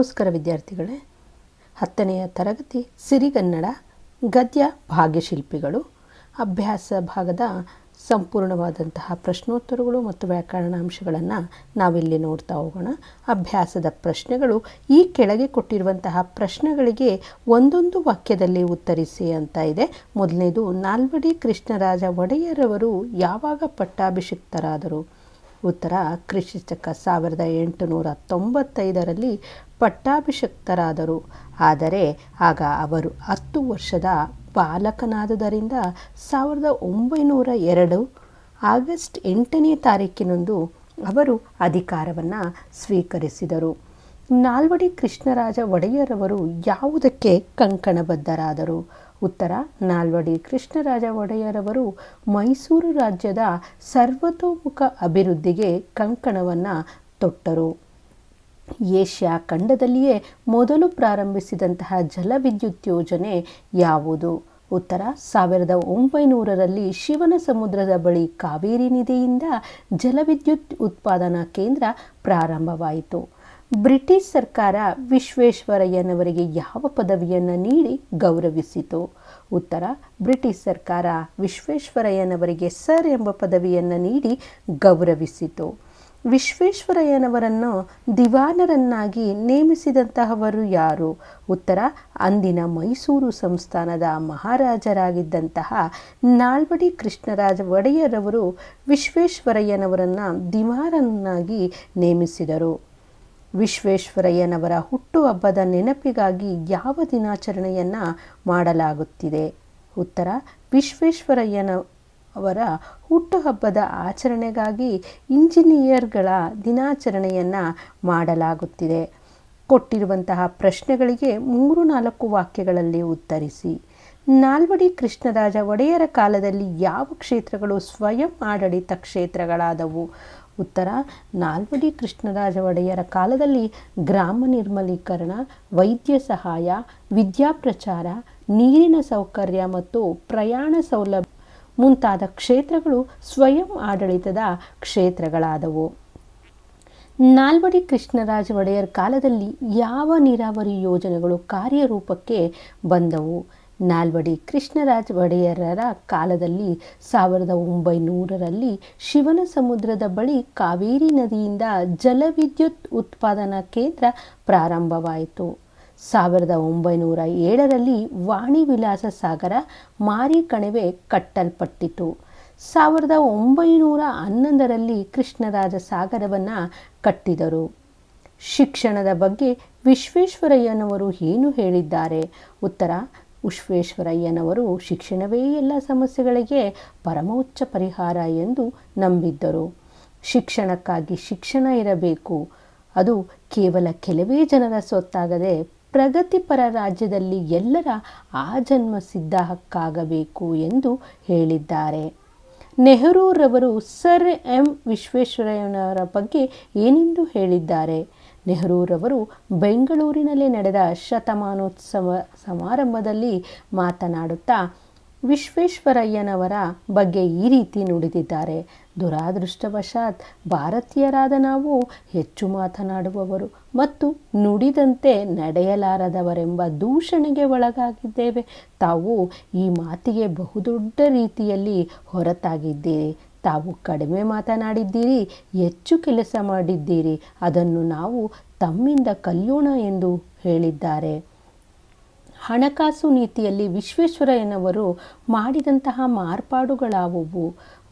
ನಮಸ್ಕಾರ ವಿದ್ಯಾರ್ಥಿಗಳೇ. 10ನೆಯ ತರಗತಿ ಸಿರಿಗನ್ನಡ ಗದ್ಯ ಭಾಗ್ಯಶಿಲ್ಪಿಗಳು ಅಭ್ಯಾಸ ಭಾಗದ ಸಂಪೂರ್ಣವಾದಂತಹ ಪ್ರಶ್ನೋತ್ತರಗಳು ಮತ್ತು ವ್ಯಾಕರಣಾಂಶಗಳನ್ನು ನಾವಿಲ್ಲಿ ನೋಡ್ತಾ ಹೋಗೋಣ. ಅಭ್ಯಾಸದ ಪ್ರಶ್ನೆಗಳು ಈ ಕೆಳಗೆ ಕೊಟ್ಟಿರುವಂತಹ ಪ್ರಶ್ನೆಗಳಿಗೆ ಒಂದೊಂದು ವಾಕ್ಯದಲ್ಲಿ ಉತ್ತರಿಸಿ ಅಂತ ಇದೆ. ಮೊದಲನೇದು, ನಾಲ್ವಡಿ ಕೃಷ್ಣರಾಜ ಒಡೆಯರವರು ಯಾವಾಗ ಪಟ್ಟಾಭಿಷಿಕ್ತರಾದರು? ಉತ್ತರ, ಕ್ರಿಸ್ತಶಕ 1895ರಲ್ಲಿ ಪಟ್ಟಾಭಿಷಿಕ್ತರಾದರು. ಆದರೆ ಆಗ ಅವರು 10 ವರ್ಷದ ಬಾಲಕನಾದುದರಿಂದ 1902 ಆಗಸ್ಟ್ 8ನೇ ತಾರೀಕಿನಂದು ಅವರು ಅಧಿಕಾರವನ್ನು ಸ್ವೀಕರಿಸಿದರು. ನಾಲ್ವಡಿ ಕೃಷ್ಣರಾಜ ಒಡೆಯರವರು ಯಾವುದಕ್ಕೆ ಕಂಕಣಬದ್ಧರಾದರು? ಉತ್ತರ, ನಾಲ್ವಡಿ ಕೃಷ್ಣರಾಜ ಒಡೆಯರವರು ಮೈಸೂರು ರಾಜ್ಯದ ಸರ್ವತೋಮುಖ ಅಭಿವೃದ್ಧಿಗೆ ಕಂಕಣವನ್ನು ತೊಟ್ಟರು. ಏಷ್ಯಾ ಖಂಡದಲ್ಲಿಯೇ ಮೊದಲು ಪ್ರಾರಂಭಿಸಿದಂತಹ ಜಲವಿದ್ಯುತ್ ಯೋಜನೆ ಯಾವುದು? ಉತ್ತರ, 1900ರಲ್ಲಿ ಶಿವನ ಸಮುದ್ರದ ಬಳಿ ಕಾವೇರಿ ನದಿಯಿಂದ ಜಲವಿದ್ಯುತ್ ಉತ್ಪಾದನಾ ಕೇಂದ್ರ ಪ್ರಾರಂಭವಾಯಿತು. ಬ್ರಿಟಿಷ್ ಸರ್ಕಾರ ವಿಶ್ವೇಶ್ವರಯ್ಯನವರಿಗೆ ಯಾವ ಪದವಿಯನ್ನು ನೀಡಿ ಗೌರವಿಸಿತು? ಉತ್ತರ, ಬ್ರಿಟಿಷ್ ಸರ್ಕಾರ ವಿಶ್ವೇಶ್ವರಯ್ಯನವರಿಗೆ ಸರ್ ಎಂಬ ಪದವಿಯನ್ನು ನೀಡಿ ಗೌರವಿಸಿತು. ವಿಶ್ವೇಶ್ವರಯ್ಯನವರನ್ನು ದಿವಾನರನ್ನಾಗಿ ನೇಮಿಸಿದಂತಹವರು ಯಾರು? ಉತ್ತರ, ಅಂದಿನ ಮೈಸೂರು ಸಂಸ್ಥಾನದ ಮಹಾರಾಜರಾಗಿದ್ದಂತಹ ನಾಲ್ವಡಿ ಕೃಷ್ಣರಾಜ ಒಡೆಯರವರು ವಿಶ್ವೇಶ್ವರಯ್ಯನವರನ್ನು ದಿವಾನರನ್ನಾಗಿ ನೇಮಿಸಿದರು. ವಿಶ್ವೇಶ್ವರಯ್ಯನವರ ಹುಟ್ಟುಹಬ್ಬದ ನೆನಪಿಗಾಗಿ ಯಾವ ದಿನಾಚರಣೆಯನ್ನು ಮಾಡಲಾಗುತ್ತಿದೆ? ಉತ್ತರ, ವಿಶ್ವೇಶ್ವರಯ್ಯನವರ ಹುಟ್ಟುಹಬ್ಬದ ಆಚರಣೆಗಾಗಿ ಇಂಜಿನಿಯರ್ಗಳ ದಿನಾಚರಣೆಯನ್ನು ಮಾಡಲಾಗುತ್ತಿದೆ. ಕೊಟ್ಟಿರುವಂತಹ ಪ್ರಶ್ನೆಗಳಿಗೆ 3-4 ವಾಕ್ಯಗಳಲ್ಲಿ ಉತ್ತರಿಸಿ. ನಾಲ್ವಡಿ ಕೃಷ್ಣರಾಜ ಒಡೆಯರ ಕಾಲದಲ್ಲಿ ಯಾವ ಕ್ಷೇತ್ರಗಳು ಸ್ವಯಂ ಆಡಳಿತ ಕ್ಷೇತ್ರಗಳಾದವು? ಉತ್ತರ, ನಾಲ್ವಡಿ ಕೃಷ್ಣರಾಜ ಒಡೆಯರ ಕಾಲದಲ್ಲಿ ಗ್ರಾಮ ನಿರ್ಮಲೀಕರಣ, ವೈದ್ಯ ಸಹಾಯ, ವಿದ್ಯಾಪ್ರಚಾರ, ನೀರಿನ ಸೌಕರ್ಯ ಮತ್ತು ಪ್ರಯಾಣ ಸೌಲಭ್ಯ ಮುಂತಾದ ಕ್ಷೇತ್ರಗಳು ಸ್ವಯಂ ಆಡಳಿತದ ಕ್ಷೇತ್ರಗಳಾದವು. ನಾಲ್ವಡಿ ಕೃಷ್ಣರಾಜ ಒಡೆಯರ ಕಾಲದಲ್ಲಿ ಯಾವ ನೀರಾವರಿ ಯೋಜನೆಗಳು ಕಾರ್ಯರೂಪಕ್ಕೆ ಬಂದವು? ನಾಲ್ವಡಿ ಕೃಷ್ಣರಾಜ ಒಡೆಯರರ ಕಾಲದಲ್ಲಿ 1900ರಲ್ಲಿ ಶಿವನ ಸಮುದ್ರದ ಬಳಿ ಕಾವೇರಿ ನದಿಯಿಂದ ಜಲವಿದ್ಯುತ್ ಉತ್ಪಾದನಾ ಕೇಂದ್ರ ಪ್ರಾರಂಭವಾಯಿತು. 1907ರಲ್ಲಿ ವಾಣಿ ವಿಲಾಸ ಸಾಗರ ಮಾರಿ ಕಣಿವೆ ಕಟ್ಟಲ್ಪಟ್ಟಿತು. 1911ರಲ್ಲಿ ಕೃಷ್ಣರಾಜ ಸಾಗರವನ್ನು ಕಟ್ಟಿದರು. ಶಿಕ್ಷಣದ ಬಗ್ಗೆ ವಿಶ್ವೇಶ್ವರಯ್ಯನವರು ಏನು ಹೇಳಿದ್ದಾರೆ? ಉತ್ತರ, ವಿಶ್ವೇಶ್ವರಯ್ಯನವರು ಶಿಕ್ಷಣವೇ ಎಲ್ಲ ಸಮಸ್ಯೆಗಳಿಗೆ ಪರಮೋಚ್ಚ ಪರಿಹಾರ ಎಂದು ನಂಬಿದ್ದರು. ಶಿಕ್ಷಣಕ್ಕಾಗಿ ಶಿಕ್ಷಣ ಇರಬೇಕು. ಅದು ಕೇವಲ ಕೆಲವೇ ಜನರ ಸ್ವತ್ತಾಗದೆ ಪ್ರಗತಿಪರ ರಾಜ್ಯದಲ್ಲಿ ಎಲ್ಲರ ಆಜನ್ಮ ಸಿದ್ಧ ಹಕ್ಕಾಗಬೇಕು ಎಂದು ಹೇಳಿದ್ದಾರೆ. ನೆಹರೂರವರು ಸರ್ ಎಂ ವಿಶ್ವೇಶ್ವರಯ್ಯನವರ ಬಗ್ಗೆ ಏನೆಂದು ಹೇಳಿದ್ದಾರೆ? ನೆಹರೂರವರು ಬೆಂಗಳೂರಿನಲ್ಲಿ ನಡೆದ ಶತಮಾನೋತ್ಸವ ಸಮಾರಂಭದಲ್ಲಿ ಮಾತನಾಡುತ್ತಾ ವಿಶ್ವೇಶ್ವರಯ್ಯನವರ ಬಗ್ಗೆ ಈ ರೀತಿ ನುಡಿದಿದ್ದಾರೆ: ದುರಾದೃಷ್ಟವಶಾತ್ ಭಾರತೀಯರಾದ ನಾವು ಹೆಚ್ಚು ಮಾತನಾಡುವವರು ಮತ್ತು ನುಡಿದಂತೆ ನಡೆಯಲಾರದವರೆಂಬ ದೂಷಣೆಗೆ ಒಳಗಾಗಿದ್ದೇವೆ. ತಾವು ಈ ಮಾತಿಗೆ ಬಹುದೊಡ್ಡ ರೀತಿಯಲ್ಲಿ ಹೊರತಾಗಿದ್ದೀರಿ. ತಾವು ಕಡಿಮೆ ಮಾತನಾಡಿದ್ದೀರಿ, ಹೆಚ್ಚು ಕೆಲಸ ಮಾಡಿದ್ದೀರಿ. ಅದನ್ನು ನಾವು ತಮ್ಮಿಂದ ಕಲಿಯೋಣ ಎಂದು ಹೇಳಿದ್ದಾರೆ. ಹಣಕಾಸು ನೀತಿಯಲ್ಲಿ ವಿಶ್ವೇಶ್ವರಯ್ಯನವರು ಮಾಡಿದಂತಹ ಮಾರ್ಪಾಡುಗಳಾವುವು?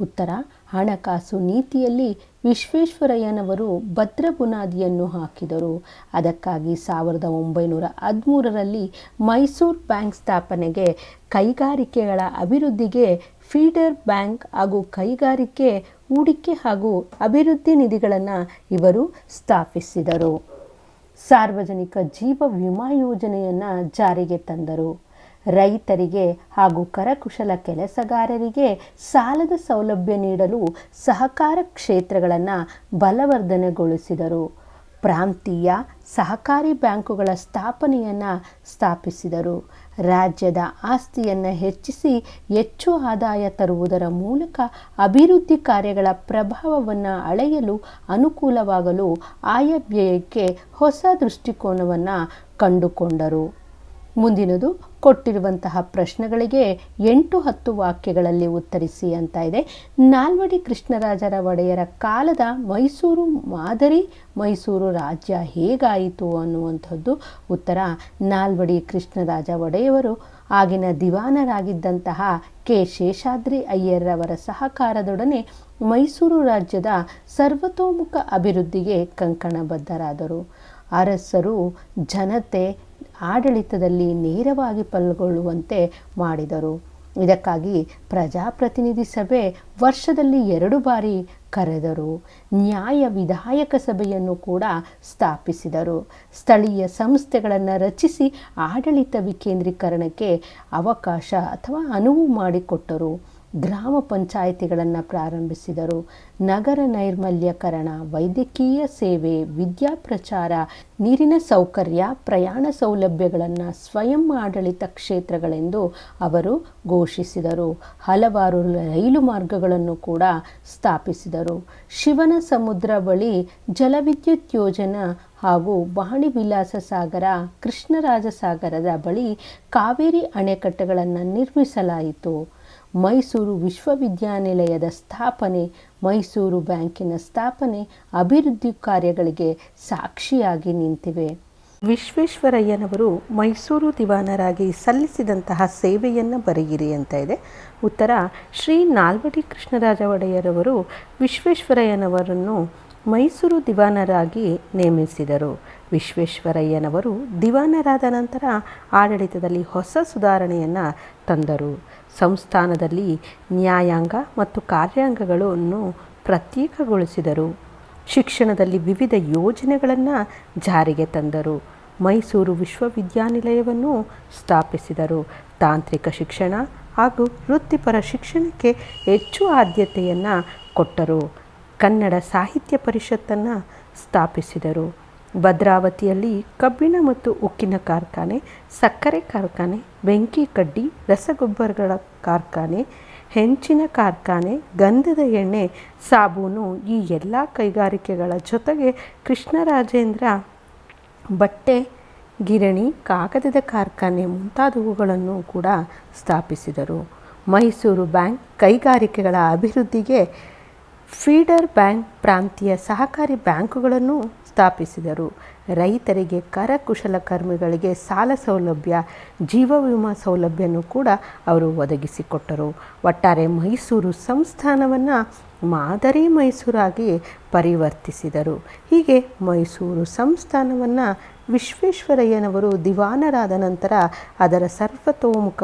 ಉತ್ತರ, ಹಣಕಾಸು ನೀತಿಯಲ್ಲಿ ವಿಶ್ವೇಶ್ವರಯ್ಯನವರು ಭದ್ರ ಬುನಾದಿಯನ್ನು ಹಾಕಿದರು. ಅದಕ್ಕಾಗಿ 1913ರಲ್ಲಿ ಮೈಸೂರು ಬ್ಯಾಂಕ್ ಸ್ಥಾಪನೆಗೆ, ಕೈಗಾರಿಕೆಗಳ ಅಭಿವೃದ್ಧಿಗೆ ಫೀಡರ್ ಬ್ಯಾಂಕ್ ಹಾಗೂ ಕೈಗಾರಿಕೆ ಹೂಡಿಕೆ ಹಾಗೂ ಅಭಿವೃದ್ಧಿ ನಿಧಿಗಳನ್ನು ಇವರು ಸ್ಥಾಪಿಸಿದರು. ಸಾರ್ವಜನಿಕ ಜೀವ ವಿಮಾ ಯೋಜನೆಯನ್ನು ಜಾರಿಗೆ ತಂದರು. ರೈತರಿಗೆ ಹಾಗೂ ಕರಕುಶಲ ಕೆಲಸಗಾರರಿಗೆ ಸಾಲದ ಸೌಲಭ್ಯ ನೀಡಲು ಸಹಕಾರ ಕ್ಷೇತ್ರಗಳನ್ನು ಬಲವರ್ಧನೆಗೊಳಿಸಿದರು. ಪ್ರಾಂತೀಯ ಸಹಕಾರಿ ಬ್ಯಾಂಕುಗಳ ಸ್ಥಾಪನೆಯನ್ನು ಸ್ಥಾಪಿಸಿದರು. ರಾಜ್ಯದ ಆಸ್ತಿಯನ್ನು ಹೆಚ್ಚಿಸಿ ಹೆಚ್ಚು ಆದಾಯ ತರುವುದರ ಮೂಲಕ ಅಭಿವೃದ್ಧಿ ಕಾರ್ಯಗಳ ಪ್ರಭಾವವನ್ನು ಅಳೆಯಲು ಅನುಕೂಲವಾಗಲು ಆಯವ್ಯಯಕ್ಕೆ ಹೊಸ ದೃಷ್ಟಿಕೋನವನ್ನು ಕಂಡುಕೊಂಡರು. ಮುಂದಿನದು ಕೊಟ್ಟಿರುವಂತಹ ಪ್ರಶ್ನೆಗಳಿಗೆ 8-10 ವಾಕ್ಯಗಳಲ್ಲಿ ಉತ್ತರಿಸಿ ಅಂತ ಇದೆ. ನಾಲ್ವಡಿ ಕೃಷ್ಣರಾಜರ ಒಡೆಯರ ಕಾಲದ ಮೈಸೂರು ಮಾದರಿ ಮೈಸೂರು ರಾಜ್ಯ ಹೇಗಾಯಿತು ಅನ್ನುವಂಥದ್ದು ಉತ್ತರ. ನಾಲ್ವಡಿ ಕೃಷ್ಣರಾಜ ಒಡೆಯವರು ಆಗಿನ ದಿವಾನರಾಗಿದ್ದಂತಹ ಕೆ ಶೇಷಾದ್ರಿ ಅಯ್ಯರ್ರವರ ಸಹಕಾರದೊಡನೆ ಮೈಸೂರು ರಾಜ್ಯದ ಸರ್ವತೋಮುಖ ಅಭಿವೃದ್ಧಿಗೆ ಕಂಕಣಬದ್ಧರಾದರು. ಅರಸರು ಜನತೆ ಆಡಳಿತದಲ್ಲಿ ನೇರವಾಗಿ ಪಾಲ್ಗೊಳ್ಳುವಂತೆ ಮಾಡಿದರು. ಇದಕ್ಕಾಗಿ ಪ್ರಜಾಪ್ರತಿನಿಧಿ ಸಭೆ ವರ್ಷದಲ್ಲಿ 2 ಬಾರಿ ಕರೆದರು. ನ್ಯಾಯ ವಿಧಾಯಕ ಸಭೆಯನ್ನು ಕೂಡ ಸ್ಥಾಪಿಸಿದರು. ಸ್ಥಳೀಯ ಸಂಸ್ಥೆಗಳನ್ನು ರಚಿಸಿ ಆಡಳಿತ ವಿಕೇಂದ್ರೀಕರಣಕ್ಕೆ ಅವಕಾಶ ಅಥವಾ ಅನುವು ಮಾಡಿಕೊಟ್ಟರು. ಗ್ರಾಮ ಪಂಚಾಯಿತಿಗಳನ್ನು ಪ್ರಾರಂಭಿಸಿದರು. ನಗರ ನೈರ್ಮಲ್ಯಕರಣ, ವೈದ್ಯಕೀಯ ಸೇವೆ, ವಿದ್ಯಾ ಪ್ರಚಾರ, ನೀರಿನ ಸೌಕರ್ಯ, ಪ್ರಯಾಣ ಸೌಲಭ್ಯಗಳನ್ನು ಸ್ವಯಂ ಆಡಳಿತ ಕ್ಷೇತ್ರಗಳೆಂದು ಅವರು ಘೋಷಿಸಿದರು. ಹಲವಾರು ರೈಲು ಮಾರ್ಗಗಳನ್ನು ಕೂಡ ಸ್ಥಾಪಿಸಿದರು. ಶಿವನ ಸಮುದ್ರ ಬಳಿ ಜಲವಿದ್ಯುತ್ ಯೋಜನಾ ಹಾಗೂ ವಾಣಿ ವಿಲಾಸ ಸಾಗರ, ಕೃಷ್ಣರಾಜ ಸಾಗರದ ಬಳಿ ಕಾವೇರಿ ಅಣೆಕಟ್ಟೆಗಳನ್ನು ನಿರ್ಮಿಸಲಾಯಿತು. ಮೈಸೂರು ವಿಶ್ವವಿದ್ಯಾನಿಲಯದ ಸ್ಥಾಪನೆ, ಮೈಸೂರು ಬ್ಯಾಂಕಿನ ಸ್ಥಾಪನೆ ಅಭಿವೃದ್ಧಿ ಕಾರ್ಯಗಳಿಗೆ ಸಾಕ್ಷಿಯಾಗಿ ನಿಂತಿವೆ. ವಿಶ್ವೇಶ್ವರಯ್ಯನವರು ಮೈಸೂರು ದಿವಾನರಾಗಿ ಸಲ್ಲಿಸಿದಂತಹ ಸೇವೆಯನ್ನು ಬರೆಯಿರಿ ಅಂತ ಇದೆ. ಉತ್ತರ: ಶ್ರೀ ನಾಲ್ವಡಿ ಕೃಷ್ಣರಾಜ ಒಡೆಯರವರು ವಿಶ್ವೇಶ್ವರಯ್ಯನವರನ್ನು ಮೈಸೂರು ದಿವಾನರಾಗಿ ನೇಮಿಸಿದರು. ವಿಶ್ವೇಶ್ವರಯ್ಯನವರು ದಿವಾನರಾದ ನಂತರ ಆಡಳಿತದಲ್ಲಿ ಹೊಸ ಸುಧಾರಣೆಯನ್ನು ತಂದರು. ಸಂಸ್ಥಾನದಲ್ಲಿ ನ್ಯಾಯಾಂಗ ಮತ್ತು ಕಾರ್ಯಾಂಗಗಳನ್ನು ಪ್ರತ್ಯೇಕಗೊಳಿಸಿದರು. ಶಿಕ್ಷಣದಲ್ಲಿ ವಿವಿಧ ಯೋಜನೆಗಳನ್ನು ಜಾರಿಗೆ ತಂದರು. ಮೈಸೂರು ವಿಶ್ವವಿದ್ಯಾನಿಲಯವನ್ನು ಸ್ಥಾಪಿಸಿದರು. ತಾಂತ್ರಿಕ ಶಿಕ್ಷಣ ಹಾಗೂ ವೃತ್ತಿಪರ ಶಿಕ್ಷಣಕ್ಕೆ ಹೆಚ್ಚು ಆದ್ಯತೆಯನ್ನು ಕೊಟ್ಟರು. ಕನ್ನಡ ಸಾಹಿತ್ಯ ಪರಿಷತ್ತನ್ನು ಸ್ಥಾಪಿಸಿದರು. ಭದ್ರಾವತಿಯಲ್ಲಿ ಕಬ್ಬಿಣ ಮತ್ತು ಉಕ್ಕಿನ ಕಾರ್ಖಾನೆ, ಸಕ್ಕರೆ ಕಾರ್ಖಾನೆ, ಬೆಂಕಿ ಕಡ್ಡಿ, ರಸಗೊಬ್ಬರಗಳ ಕಾರ್ಖಾನೆ, ಹೆಂಚಿನ ಕಾರ್ಖಾನೆ, ಗಂಧದ ಎಣ್ಣೆ, ಸಾಬೂನು ಈ ಎಲ್ಲ ಕೈಗಾರಿಕೆಗಳ ಜೊತೆಗೆ ಕೃಷ್ಣರಾಜೇಂದ್ರ ಬಟ್ಟೆ ಗಿರಣಿ, ಕಾಗದದ ಕಾರ್ಖಾನೆ ಮುಂತಾದವುಗಳನ್ನು ಕೂಡ ಸ್ಥಾಪಿಸಿದರು. ಮೈಸೂರು ಬ್ಯಾಂಕ್ ಕೈಗಾರಿಕೆಗಳ ಅಭಿವೃದ್ಧಿಗೆ ಫೀಡರ್ ಬ್ಯಾಂಕ್, ಪ್ರಾಂತೀಯ ಸಹಕಾರಿ ಬ್ಯಾಂಕುಗಳನ್ನು ಸ್ಥಾಪಿಸಿದರು. ರೈತರಿಗೆ, ಕರಕುಶಲಕರ್ಮಿಗಳಿಗೆ ಸಾಲ ಸೌಲಭ್ಯ, ಜೀವ ವಿಮಾ ಸೌಲಭ್ಯವನ್ನು ಕೂಡ ಅವರು ಒದಗಿಸಿಕೊಟ್ಟರು. ಒಟ್ಟಾರೆ ಮೈಸೂರು ಸಂಸ್ಥಾನವನ್ನು ಮಾದರಿ ಮೈಸೂರಾಗಿ ಪರಿವರ್ತಿಸಿದರು. ಹೀಗೆ ಮೈಸೂರು ಸಂಸ್ಥಾನವನ್ನು ವಿಶ್ವೇಶ್ವರಯ್ಯನವರು ದಿವಾನರಾದ ನಂತರ ಅದರ ಸರ್ವತೋಮುಖ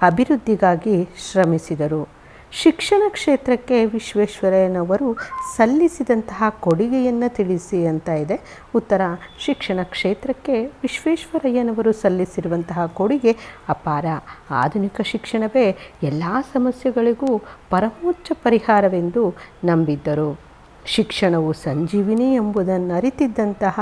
ಅಭಿವೃದ್ಧಿಗಾಗಿ ಶ್ರಮಿಸಿದರು. ಶಿಕ್ಷಣ ಕ್ಷೇತ್ರಕ್ಕೆ ವಿಶ್ವೇಶ್ವರಯ್ಯನವರು ಸಲ್ಲಿಸಿದಂತಹ ಕೊಡುಗೆಯನ್ನು ತಿಳಿಸಿ ಅಂತ ಇದೆ. ಉತ್ತರ: ಶಿಕ್ಷಣ ಕ್ಷೇತ್ರಕ್ಕೆ ವಿಶ್ವೇಶ್ವರಯ್ಯನವರು ಸಲ್ಲಿಸಿರುವಂತಹ ಕೊಡುಗೆ ಅಪಾರ. ಆಧುನಿಕ ಶಿಕ್ಷಣವೇ ಎಲ್ಲ ಸಮಸ್ಯೆಗಳಿಗೂ ಪರಮೋಚ್ಚ ಪರಿಹಾರವೆಂದು ನಂಬಿದ್ದರು. ಶಿಕ್ಷಣವು ಸಂಜೀವಿನಿ ಎಂಬುದನ್ನು ಅರಿತಿದ್ದಂತಹ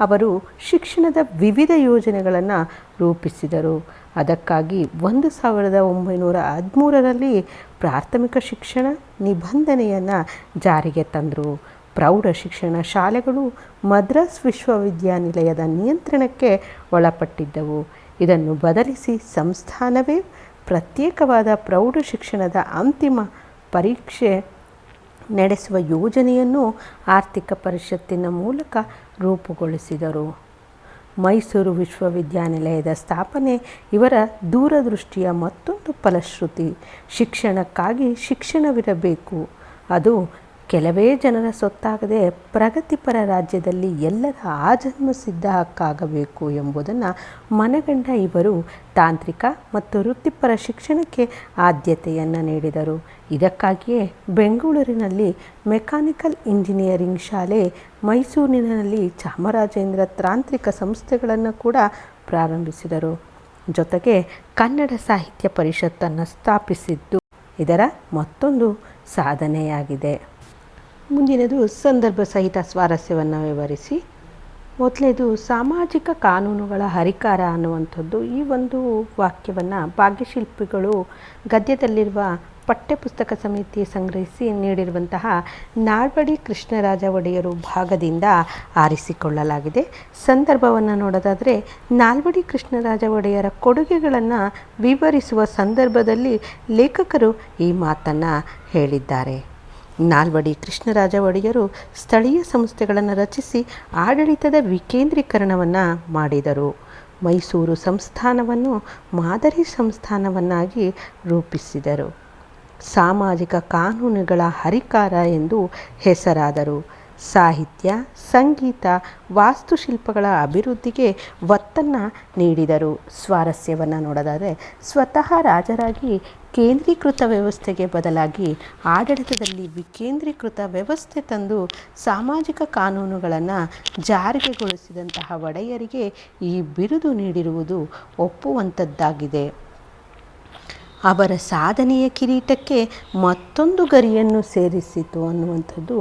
ಅವರು ಶಿಕ್ಷಣದ ವಿವಿಧ ಯೋಜನೆಗಳನ್ನು ರೂಪಿಸಿದರು. ಅದಕ್ಕಾಗಿ 1913ರಲ್ಲಿ ಪ್ರಾಥಮಿಕ ಶಿಕ್ಷಣ ನಿಬಂಧನೆಯನ್ನು ಜಾರಿಗೆ ತಂದರು. ಪ್ರೌಢ ಶಿಕ್ಷಣ ಶಾಲೆಗಳು ಮದ್ರಾಸ್ ವಿಶ್ವವಿದ್ಯಾನಿಲಯದ ನಿಯಂತ್ರಣಕ್ಕೆ ಒಳಪಟ್ಟಿದ್ದವು. ಇದನ್ನು ಬದಲಿಸಿ ಸಂಸ್ಥಾನವೇ ಪ್ರತ್ಯೇಕವಾದ ಪ್ರೌಢ ಶಿಕ್ಷಣದ ಅಂತಿಮ ಪರೀಕ್ಷೆ ನಡೆಸುವ ಯೋಜನೆಯನ್ನು ಆರ್ಥಿಕ ಪರಿಷತ್ತಿನ ಮೂಲಕ ರೂಪುಗೊಳಿಸಿದರು. ಮೈಸೂರು ವಿಶ್ವವಿದ್ಯಾನಿಲಯದ ಸ್ಥಾಪನೆ ಇವರ ದೂರದೃಷ್ಟಿಯ ಮತ್ತೊಂದು ಫಲಶ್ರುತಿ. ಶಿಕ್ಷಣಕ್ಕಾಗಿ ಶಿಕ್ಷಣವಿರಬೇಕು, ಅದು ಕೆಲವೇ ಜನರ ಸೊತ್ತಾಗದೆ ಪ್ರಗತಿಪರ ರಾಜ್ಯದಲ್ಲಿ ಎಲ್ಲರ ಆಜನ್ಮ ಸಿದ್ಧ ಹಕ್ಕಾಗಬೇಕು ಎಂಬುದನ್ನು ಮನಗಂಡ ಇವರು ತಾಂತ್ರಿಕ ಮತ್ತು ವೃತ್ತಿಪರ ಶಿಕ್ಷಣಕ್ಕೆ ಆದ್ಯತೆಯನ್ನು ನೀಡಿದರು. ಇದಕ್ಕಾಗಿಯೇ ಬೆಂಗಳೂರಿನಲ್ಲಿ ಮೆಕ್ಯಾನಿಕಲ್ ಇಂಜಿನಿಯರಿಂಗ್ ಶಾಲೆ, ಮೈಸೂರಿನಲ್ಲಿ ಚಾಮರಾಜೇಂದ್ರ ತಾಂತ್ರಿಕ ಸಂಸ್ಥೆಗಳನ್ನು ಕೂಡ ಪ್ರಾರಂಭಿಸಿದರು. ಜೊತೆಗೆ ಕನ್ನಡ ಸಾಹಿತ್ಯ ಪರಿಷತ್ತನ್ನು ಸ್ಥಾಪಿಸಿದ್ದು ಇದರ ಮತ್ತೊಂದು ಸಾಧನೆಯಾಗಿದೆ. ಮುಂದಿನದು ಸಂದರ್ಭ ಸಹಿತ ಸ್ವಾರಸ್ಯವನ್ನು ವಿವರಿಸಿ. ಮೊದಲನೇದು ಸಾಮಾಜಿಕ ಕಾನೂನುಗಳ ಹರಿಕಾರ ಅನ್ನುವಂಥದ್ದು. ಈ ಒಂದು ವಾಕ್ಯವನ್ನು ಭಾಗ್ಯಶಿಲ್ಪಿಗಳು ಗದ್ಯದಲ್ಲಿರುವ ಪಠ್ಯಪುಸ್ತಕ ಸಮಿತಿ ಸಂಗ್ರಹಿಸಿ ನೀಡಿರುವಂತಹ ನಾಲ್ವಡಿ ಕೃಷ್ಣರಾಜ ಒಡೆಯರು ಭಾಗದಿಂದ ಆರಿಸಿಕೊಳ್ಳಲಾಗಿದೆ. ಸಂದರ್ಭವನ್ನು ನೋಡೋದಾದರೆ, ನಾಲ್ವಡಿ ಕೃಷ್ಣರಾಜ ಒಡೆಯರ ಕೊಡುಗೆಗಳನ್ನು ವಿವರಿಸುವ ಸಂದರ್ಭದಲ್ಲಿ ಲೇಖಕರು ಈ ಮಾತನ್ನು ಹೇಳಿದ್ದಾರೆ. ನಾಲ್ವಡಿ ಕೃಷ್ಣರಾಜ ಒಡೆಯರು ಸ್ಥಳೀಯ ಸಂಸ್ಥೆಗಳನ್ನು ರಚಿಸಿ ಆಡಳಿತದ ವಿಕೇಂದ್ರೀಕರಣವನ್ನು ಮಾಡಿದರು. ಮೈಸೂರು ಸಂಸ್ಥಾನವನ್ನು ಮಾದರಿ ಸಂಸ್ಥಾನವನ್ನಾಗಿ ರೂಪಿಸಿದರು. ಸಾಮಾಜಿಕ ಕಾನೂನುಗಳ ಹರಿಕಾರ ಎಂದು ಹೆಸರಾದರು. ಸಾಹಿತ್ಯ, ಸಂಗೀತ, ವಾಸ್ತುಶಿಲ್ಪಗಳ ಅಭಿವೃದ್ಧಿಗೆ ಒತ್ತನ್ನು ನೀಡಿದರು. ಸ್ವಾರಸ್ಯವನ್ನು ನೋಡೋದಾದರೆ, ಸ್ವತಃ ರಾಜರಾಗಿ ಕೇಂದ್ರೀಕೃತ ವ್ಯವಸ್ಥೆಗೆ ಬದಲಾಗಿ ಆಡಳಿತದಲ್ಲಿ ವಿಕೇಂದ್ರೀಕೃತ ವ್ಯವಸ್ಥೆ ತಂದು ಸಾಮಾಜಿಕ ಕಾನೂನುಗಳನ್ನು ಜಾರಿಗೆಗೊಳಿಸಿದಂತಹ ಒಡೆಯರಿಗೆ ಈ ಬಿರುದು ನೀಡಿರುವುದು ಒಪ್ಪುವಂಥದ್ದಾಗಿದೆ. ಅವರ ಸಾಧನೆಯ ಕಿರೀಟಕ್ಕೆ ಮತ್ತೊಂದು ಗರಿಯನ್ನು ಸೇರಿಸಿತು ಅನ್ನುವಂಥದ್ದು.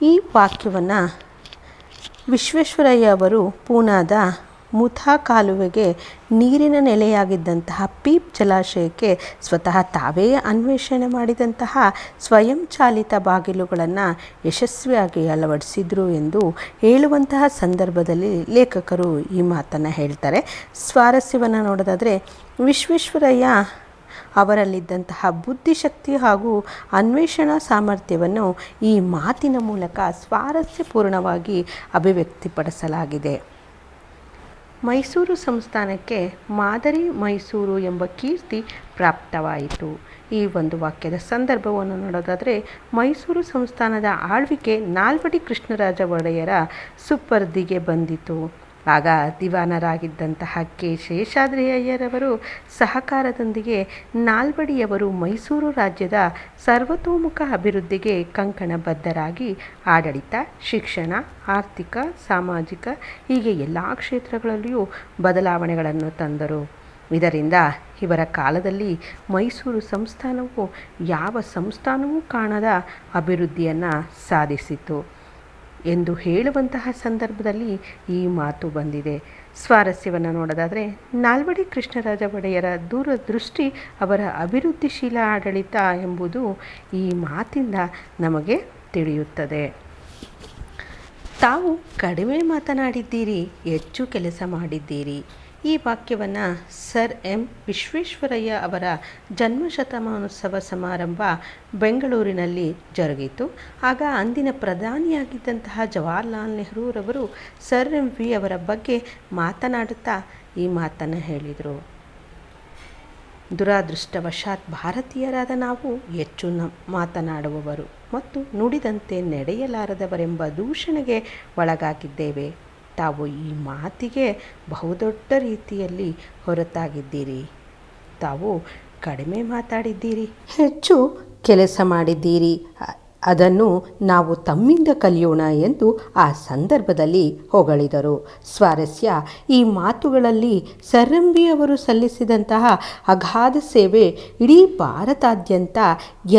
ಈ ವಾಕ್ಯವನ್ನು ವಿಶ್ವೇಶ್ವರಯ್ಯ ಅವರು ಪೂನಾದ ಮುಥಾ ಕಾಲುವೆಗೆ ನೀರಿನ ನೆಲೆಯಾಗಿದ್ದಂತಹ ಪೀಪ್ ಜಲಾಶಯಕ್ಕೆ ಸ್ವತಃ ತಾವೇ ಅನ್ವೇಷಣೆ ಮಾಡಿದಂತಹ ಸ್ವಯಂಚಾಲಿತ ಬಾಗಿಲುಗಳನ್ನು ಯಶಸ್ವಿಯಾಗಿ ಅಳವಡಿಸಿದರು ಎಂದು ಹೇಳುವಂತಹ ಸಂದರ್ಭದಲ್ಲಿ ಲೇಖಕರು ಈ ಮಾತನ್ನು ಹೇಳ್ತಾರೆ. ಸ್ವಾರಸ್ಯವನ್ನು ನೋಡೋದಾದರೆ, ವಿಶ್ವೇಶ್ವರಯ್ಯ ಅವರಲ್ಲಿದ್ದಂತಹ ಬುದ್ಧಿಶಕ್ತಿ ಹಾಗೂ ಅನ್ವೇಷಣಾ ಸಾಮರ್ಥ್ಯವನ್ನು ಈ ಮಾತಿನ ಮೂಲಕ ಸ್ವಾರಸ್ಯಪೂರ್ಣವಾಗಿ ಅಭಿವ್ಯಕ್ತಿಪಡಿಸಲಾಗಿದೆ. ಮೈಸೂರು ಸಂಸ್ಥಾನಕ್ಕೆ ಮಾದರಿ ಮೈಸೂರು ಎಂಬ ಕೀರ್ತಿ ಪ್ರಾಪ್ತವಾಯಿತು. ಈ ಒಂದು ವಾಕ್ಯದ ಸಂದರ್ಭವನ್ನು ನೋಡೋದಾದರೆ, ಮೈಸೂರು ಸಂಸ್ಥಾನದ ಆಳ್ವಿಕೆ ನಾಲ್ವಡಿ ಕೃಷ್ಣರಾಜ ಒಡೆಯರ ಸುಪರ್ದಿಗೆ ಬಂದಿತು. ಆಗ ದಿವಾನರಾಗಿದ್ದಂತಹ ಕೆ. ಶೇಷಾದ್ರಿಯಯ್ಯರವರು ಸಹಕಾರದೊಂದಿಗೆ ನಾಲ್ವಡಿಯವರು ಮೈಸೂರು ರಾಜ್ಯದ ಸರ್ವತೋಮುಖ ಅಭಿವೃದ್ಧಿಗೆ ಕಂಕಣಬದ್ಧರಾಗಿ ಆಡಳಿತ, ಶಿಕ್ಷಣ, ಆರ್ಥಿಕ, ಸಾಮಾಜಿಕ ಹೀಗೆ ಎಲ್ಲ ಕ್ಷೇತ್ರಗಳಲ್ಲಿಯೂ ಬದಲಾವಣೆಗಳನ್ನು ತಂದರು. ಇದರಿಂದ ಇವರ ಕಾಲದಲ್ಲಿ ಮೈಸೂರು ಸಂಸ್ಥಾನವು ಯಾವ ಸಂಸ್ಥಾನವೂ ಕಾಣದ ಅಭಿವೃದ್ಧಿಯನ್ನು ಸಾಧಿಸಿತು ಎಂದು ಹೇಳುವಂತಹ ಸಂದರ್ಭದಲ್ಲಿ ಈ ಮಾತು ಬಂದಿದೆ. ಸ್ವಾರಸ್ಯವನ್ನು ನೋಡೋದಾದರೆ, ನಾಲ್ವಡಿ ಕೃಷ್ಣರಾಜ ಒಡೆಯರ ದೂರದೃಷ್ಟಿ, ಅವರ ಅಭಿವೃದ್ಧಿಶೀಲ ಆಡಳಿತ ಎಂಬುದು ಈ ಮಾತಿಂದ ನಮಗೆ ತಿಳಿಯುತ್ತದೆ. ತಾವು ಕಡಿಮೆ ಮಾತನಾಡಿದ್ದೀರಿ, ಹೆಚ್ಚು ಕೆಲಸ ಮಾಡಿದ್ದೀರಿ. ಈ ವಾಕ್ಯವನ್ನು ಸರ್ ಎಂ ವಿಶ್ವೇಶ್ವರಯ್ಯ ಅವರ ಜನ್ಮಶತಮಾನೋತ್ಸವ ಸಮಾರಂಭ ಬೆಂಗಳೂರಿನಲ್ಲಿ ಜರುಗಿತು. ಆಗ ಅಂದಿನ ಪ್ರಧಾನಿಯಾಗಿದ್ದಂತಹ ಜವಾಹರ್ಲಾಲ್ ನೆಹರೂರವರು ಸರ್ ಎಂ ವಿ ಅವರ ಬಗ್ಗೆ ಮಾತನಾಡುತ್ತಾ ಈ ಮಾತನ್ನು ಹೇಳಿದರು. ದುರಾದೃಷ್ಟವಶಾತ್ ಭಾರತೀಯರಾದ ನಾವು ಹೆಚ್ಚು ಮಾತನಾಡುವವರು ಮತ್ತು ನುಡಿದಂತೆ ನಡೆಯಲಾರದವರೆಂಬ ದೂಷಣೆಗೆ ಒಳಗಾಗಿದ್ದೇವೆ. ತಾವು ಈ ಮಾತಿಗೆ ಬಹುದೊಡ್ಡ ರೀತಿಯಲ್ಲಿ ಹೊರತಾಗಿದ್ದೀರಿ. ತಾವು ಕಡಿಮೆ ಮಾತಾಡಿದ್ದೀರಿ, ಹೆಚ್ಚು ಕೆಲಸ ಮಾಡಿದ್ದೀರಿ. ಅದನ್ನು ನಾವು ತಮ್ಮಿಂದ ಕಲಿಯೋಣ ಎಂದು ಆ ಸಂದರ್ಭದಲ್ಲಿ ಹೊಗಳಿದರು. ಸ್ವಾರಸ್ಯ, ಈ ಮಾತುಗಳಲ್ಲಿ ಸರ್ ಎಂ ವಿ ಅವರು ಸಲ್ಲಿಸಿದಂತಹ ಅಗಾಧ ಸೇವೆ ಇಡೀ ಭಾರತಾದ್ಯಂತ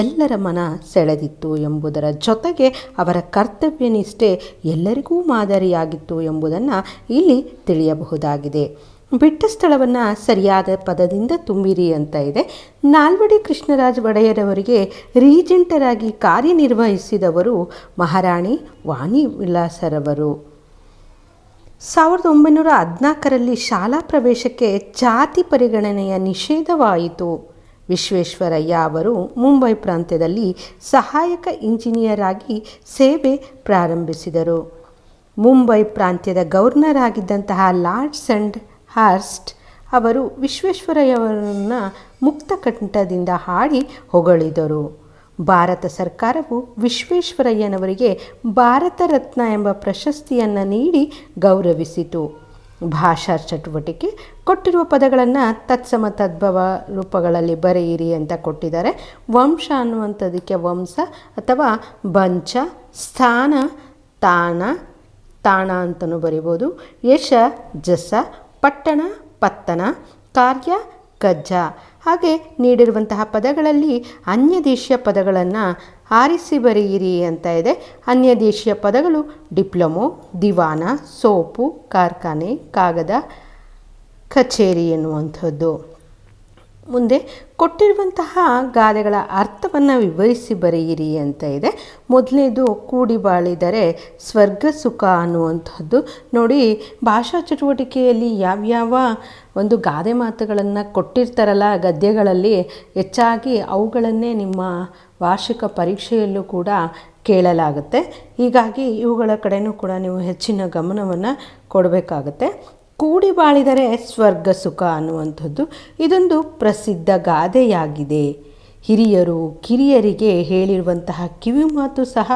ಎಲ್ಲರ ಮನ ಸೆಳೆದಿತ್ತು ಎಂಬುದರ ಜೊತೆಗೆ ಅವರ ಕರ್ತವ್ಯ ನಿಷ್ಠೆ ಎಲ್ಲರಿಗೂ ಮಾದರಿಯಾಗಿತ್ತು ಎಂಬುದನ್ನು ಇಲ್ಲಿ ತಿಳಿಯಬಹುದಾಗಿದೆ. ಬಿಟ್ಟ ಸ್ಥಳವನ್ನು ಸರಿಯಾದ ಪದದಿಂದ ತುಂಬಿರಿ ಅಂತ ಇದೆ. ನಾಲ್ವಡಿ ಕೃಷ್ಣರಾಜ ಒಡೆಯರವರಿಗೆ ರೀಜೆಂಟರಾಗಿ ಕಾರ್ಯನಿರ್ವಹಿಸಿದವರು ಮಹಾರಾಣಿ ವಾಣಿ ವಿಲಾಸರವರು. 1914ರಲ್ಲಿ ಶಾಲಾ ಪ್ರವೇಶಕ್ಕೆ ಜಾತಿ ಪರಿಗಣನೆಯ ನಿಷೇಧವಾಯಿತು. ವಿಶ್ವೇಶ್ವರಯ್ಯ ಅವರು ಮುಂಬೈ ಪ್ರಾಂತ್ಯದಲ್ಲಿ ಸಹಾಯಕ ಇಂಜಿನಿಯರ್ ಆಗಿ ಸೇವೆ ಪ್ರಾರಂಭಿಸಿದರು. ಮುಂಬೈ ಪ್ರಾಂತ್ಯದ ಗವರ್ನರ್ ಆಗಿದ್ದಂತಹ ಲಾರ್ಡ್ ಸೆಂಡ್ ಹಾರ್ಸ್ಟ್ ಅವರು ವಿಶ್ವೇಶ್ವರಯ್ಯವರನ್ನು ಮುಕ್ತಕಂಠದಿಂದ ಹಾಡಿ ಹೊಗಳಿದರು. ಭಾರತ ಸರ್ಕಾರವು ವಿಶ್ವೇಶ್ವರಯ್ಯನವರಿಗೆ ಭಾರತ ರತ್ನ ಎಂಬ ಪ್ರಶಸ್ತಿಯನ್ನು ನೀಡಿ ಗೌರವಿಸಿತು. ಭಾಷಾ ಚಟುವಟಿಕೆ ಕೊಟ್ಟಿರುವ ಪದಗಳನ್ನು ತತ್ಸಮ ತದ್ಭವ ರೂಪಗಳಲ್ಲಿ ಬರೆಯಿರಿ ಅಂತ ಕೊಟ್ಟಿದ್ದಾರೆ. ವಂಶ ಅನ್ನುವಂಥದ್ದಕ್ಕೆ ವಂಶ ಅಥವಾ ಬಂಚ, ಸ್ಥಾನ ತಾಣ ತಾಣ ಅಂತಲೂ ಬರಿಬೋದು, ಯಶ ಜಸ, ಪಟ್ಟಣ ಪತ್ತನ, ಕಾರ್ಯ ಕಜ್ಜ. ಹಾಗೆ ನೀಡಿರುವಂತಹ ಪದಗಳಲ್ಲಿ ಅನ್ಯದೇಶೀಯ ಪದಗಳನ್ನು ಆರಿಸಿ ಬರೆಯಿರಿ ಅಂತ ಇದೆ. ಅನ್ಯ ದೇಶೀಯ ಪದಗಳು ಡಿಪ್ಲೊಮೊ, ದಿವಾನ, ಸೋಪು, ಕಾರ್ಖಾನೆ, ಕಾಗದ, ಕಚೇರಿ ಎನ್ನುವಂಥದ್ದು. ಮುಂದೆ ಕೊಟ್ಟಿರುವಂತಹ ಗಾದೆಗಳ ಅರ್ಥವನ್ನು ವಿವರಿಸಿ ಬರೆಯಿರಿ ಅಂತ ಇದೆ. ಮೊದಲನೇದು ಕೂಡಿ ಬಾಳಿದರೆ ಸ್ವರ್ಗ ಸುಖ ಅನ್ನುವಂಥದ್ದು. ನೋಡಿ, ಭಾಷಾ ಚಟುವಟಿಕೆಯಲ್ಲಿ ಯಾವ್ಯಾವ ಒಂದು ಗಾದೆ ಮಾತುಗಳನ್ನು ಕೊಟ್ಟಿರ್ತಾರಲ್ಲ ಗದ್ಯಗಳಲ್ಲಿ, ಹೆಚ್ಚಾಗಿ ಅವುಗಳನ್ನೇ ನಿಮ್ಮ ವಾರ್ಷಿಕ ಪರೀಕ್ಷೆಯಲ್ಲೂ ಕೂಡ ಕೇಳಲಾಗುತ್ತೆ. ಹೀಗಾಗಿ ಇವುಗಳ ಕಡೆಯೂ ಕೂಡ ನೀವು ಹೆಚ್ಚಿನ ಗಮನವನ್ನು ಕೊಡಬೇಕಾಗುತ್ತೆ. ಕೂಡಿ ಬಾಳಿದರೆ ಸ್ವರ್ಗ ಸುಖ ಅನ್ನುವಂಥದ್ದು ಇದೊಂದು ಪ್ರಸಿದ್ಧ ಗಾದೆಯಾಗಿದೆ. ಹಿರಿಯರು ಕಿರಿಯರಿಗೆ ಹೇಳಿರುವಂತಹ ಕಿವಿಮಾತು ಸಹ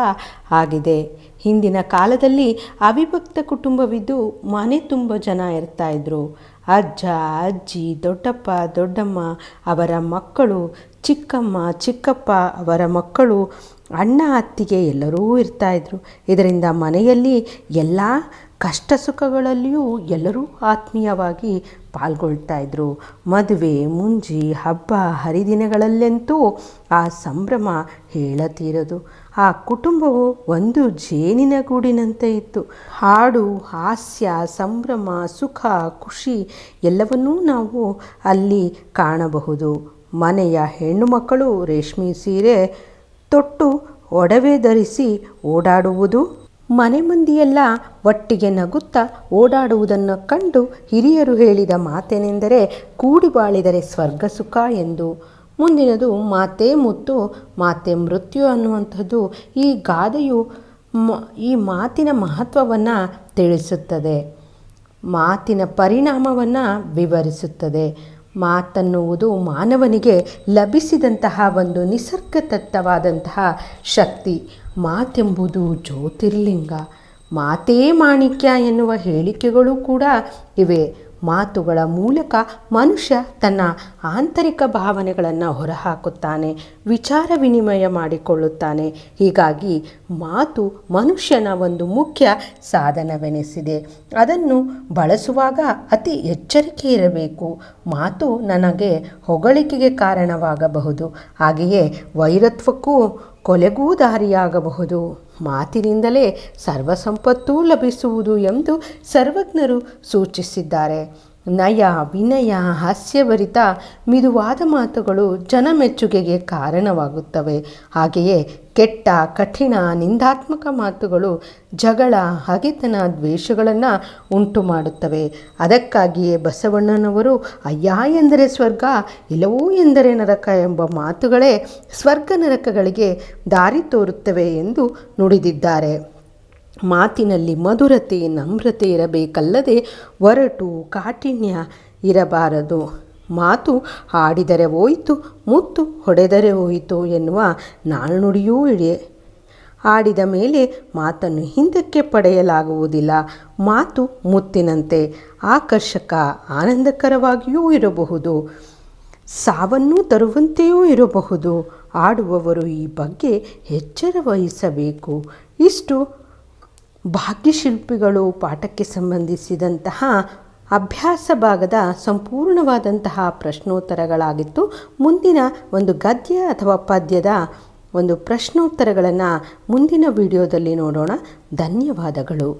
ಆಗಿದೆ. ಹಿಂದಿನ ಕಾಲದಲ್ಲಿ ಅವಿಭಕ್ತ ಕುಟುಂಬವಿದ್ದು ಮನೆ ತುಂಬ ಜನ ಇರ್ತಾಯಿದ್ರು. ಅಜ್ಜ ಅಜ್ಜಿ, ದೊಡ್ಡಪ್ಪ ದೊಡ್ಡಮ್ಮ ಅವರ ಮಕ್ಕಳು, ಚಿಕ್ಕಮ್ಮ ಚಿಕ್ಕಪ್ಪ ಅವರ ಮಕ್ಕಳು, ಅಣ್ಣ ಅತ್ತಿಗೆ ಎಲ್ಲರೂ ಇರ್ತಾಯಿದ್ರು. ಇದರಿಂದ ಮನೆಯಲ್ಲಿ ಎಲ್ಲ ಕಷ್ಟ ಸುಖಗಳಲ್ಲಿಯೂ ಎಲ್ಲರೂ ಆತ್ಮೀಯವಾಗಿ ಪಾಲ್ಗೊಳ್ತಾ ಇದ್ದರು. ಮದುವೆ ಮುಂಜಿ ಹಬ್ಬ ಹರಿದಿನಗಳಲ್ಲಂತೂ ಆ ಸಂಭ್ರಮ ಹೇಳತೀರದು. ಆ ಕುಟುಂಬವು ಒಂದು ಜೇನಿನ ಗೂಡಿನಂತೆ ಇತ್ತು. ಹಾಡು, ಹಾಸ್ಯ, ಸಂಭ್ರಮ, ಸುಖ, ಖುಷಿ ಎಲ್ಲವನ್ನೂ ನಾವು ಅಲ್ಲಿ ಕಾಣಬಹುದು. ಮನೆಯ ಹೆಣ್ಣು ಮಕ್ಕಳು ರೇಷ್ಮೆ ಸೀರೆ ತೊಟ್ಟು ಒಡವೆ ಧರಿಸಿ ಓಡಾಡುವುದು, ಮನೆ ಮಂದಿಯೆಲ್ಲ ಒಟ್ಟಿಗೆ ನಗುತ್ತಾ ಓಡಾಡುವುದನ್ನು ಕಂಡು ಹಿರಿಯರು ಹೇಳಿದ ಮಾತೇನೆಂದರೆ ಕೂಡಿ ಬಾಳಿದರೆ ಸ್ವರ್ಗ ಸುಖ ಎಂದು. ಮುಂದಿನದು ಮಾತೆ ಮುತ್ತು ಮಾತೆ ಮೃತ್ಯು ಅನ್ನುವಂಥದ್ದು. ಈ ಗಾದೆಯು ಈ ಮಾತಿನ ಮಹತ್ವವನ್ನು ತಿಳಿಸುತ್ತದೆ, ಮಾತಿನ ಪರಿಣಾಮವನ್ನು ವಿವರಿಸುತ್ತದೆ. ಮಾತನ್ನುವುದು ಮಾನವನಿಗೆ ಲಭಿಸಿದಂತಹ ಒಂದು ನಿಸರ್ಗದತ್ತವಾದಂತಹ ಶಕ್ತಿ. ಮಾತೆಂಬುದು ಜ್ಯೋತಿರ್ಲಿಂಗ, ಮಾತೇ ಮಾಣಿಕ್ಯ ಎನ್ನುವ ಹೇಳಿಕೆಗಳು ಕೂಡ ಇವೆ. ಮಾತುಗಳ ಮೂಲಕ ಮನುಷ್ಯ ತನ್ನ ಆಂತರಿಕ ಭಾವನೆಗಳನ್ನು ಹೊರಹಾಕುತ್ತಾನೆ, ವಿಚಾರ ವಿನಿಮಯ ಮಾಡಿಕೊಳ್ಳುತ್ತಾನೆ. ಹೀಗಾಗಿ ಮಾತು ಮನುಷ್ಯನ ಒಂದು ಮುಖ್ಯ ಸಾಧನವೆನಿಸಿದೆ. ಅದನ್ನು ಬಳಸುವಾಗ ಅತಿ ಎಚ್ಚರಿಕೆ ಇರಬೇಕು. ಮಾತು ನನಗೆ ಹೊಗಳಿಕೆಗೆ ಕಾರಣವಾಗಬಹುದು, ಹಾಗೆಯೇ ವೈರತ್ವಕ್ಕೂ ಕೊಲೆಗೂ ದಾರಿಯಾಗಬಹುದು. ಮಾತಿನಿಂದಲೇ ಸರ್ವಸಂಪತ್ತೂ ಲಭಿಸುವುದು ಎಂದು ಸರ್ವಜ್ಞರು ಸೂಚಿಸಿದ್ದಾರೆ. ನಯ ವಿನಯ ಹಾಸ್ಯಭರಿತ ಮಿದುವಾದ ಮಾತುಗಳು ಜನಮೆಚ್ಚುಗೆಗೆ ಕಾರಣವಾಗುತ್ತವೆ. ಹಾಗೆಯೇ ಕೆಟ್ಟ ಕಠಿಣ ನಿಂದಾತ್ಮಕ ಮಾತುಗಳು ಜಗಳ, ಹಗೆತನ, ದ್ವೇಷಗಳನ್ನು ಉಂಟು ಮಾಡುತ್ತವೆ. ಅದಕ್ಕಾಗಿಯೇ ಬಸವಣ್ಣನವರು ಅಯ್ಯ ಎಂದರೆ ಸ್ವರ್ಗ, ಇಲ್ಲವೂ ಎಂದರೆ ನರಕ ಎಂಬ ಮಾತುಗಳೇ ಸ್ವರ್ಗ ನರಕಗಳಿಗೆ ದಾರಿ ತೋರುತ್ತವೆ ಎಂದು ನುಡಿದಿದ್ದಾರೆ. ಮಾತಿನಲ್ಲಿ ಮಧುರತೆ ನಮ್ರತೆ ಇರಬೇಕಲ್ಲದೆ ಒರಟು ಕಾಠಿಣ್ಯ ಇರಬಾರದು. ಮಾತು ಆಡಿದರೆ ಹೋಯಿತು, ಮುತ್ತು ಹೊಡೆದರೆ ಹೋಯಿತು ಎನ್ನುವ ನಾಣ್ಣುಡಿಯೂ ಇದೆ. ಆಡಿದ ಮೇಲೆ ಮಾತನ್ನು ಹಿಂದಕ್ಕೆ ಪಡೆಯಲಾಗುವುದಿಲ್ಲ. ಮಾತು ಮುತ್ತಿನಂತೆ ಆಕರ್ಷಕ, ಆನಂದಕರವಾಗಿಯೂ ಇರಬಹುದು, ಸಾವನ್ನೂ ತರುವಂತೆಯೂ ಇರಬಹುದು. ಆಡುವವರು ಈ ಬಗ್ಗೆ ಎಚ್ಚರ ವಹಿಸಬೇಕು. ಇಷ್ಟು ಭಾಗ್ಯಶಿಲ್ಪಿಗಳು ಪಾಠಕ್ಕೆ ಸಂಬಂಧಿಸಿದಂತಹ ಅಭ್ಯಾಸ ಭಾಗದ ಸಂಪೂರ್ಣವಾದಂತಹ ಪ್ರಶ್ನೋತ್ತರಗಳಾಗಿತ್ತು. ಮುಂದಿನ ಒಂದು ಗದ್ಯ ಅಥವಾ ಪದ್ಯದ ಒಂದು ಪ್ರಶ್ನೋತ್ತರಗಳನ್ನು ಮುಂದಿನ ವಿಡಿಯೋದಲ್ಲಿ ನೋಡೋಣ. ಧನ್ಯವಾದಗಳು.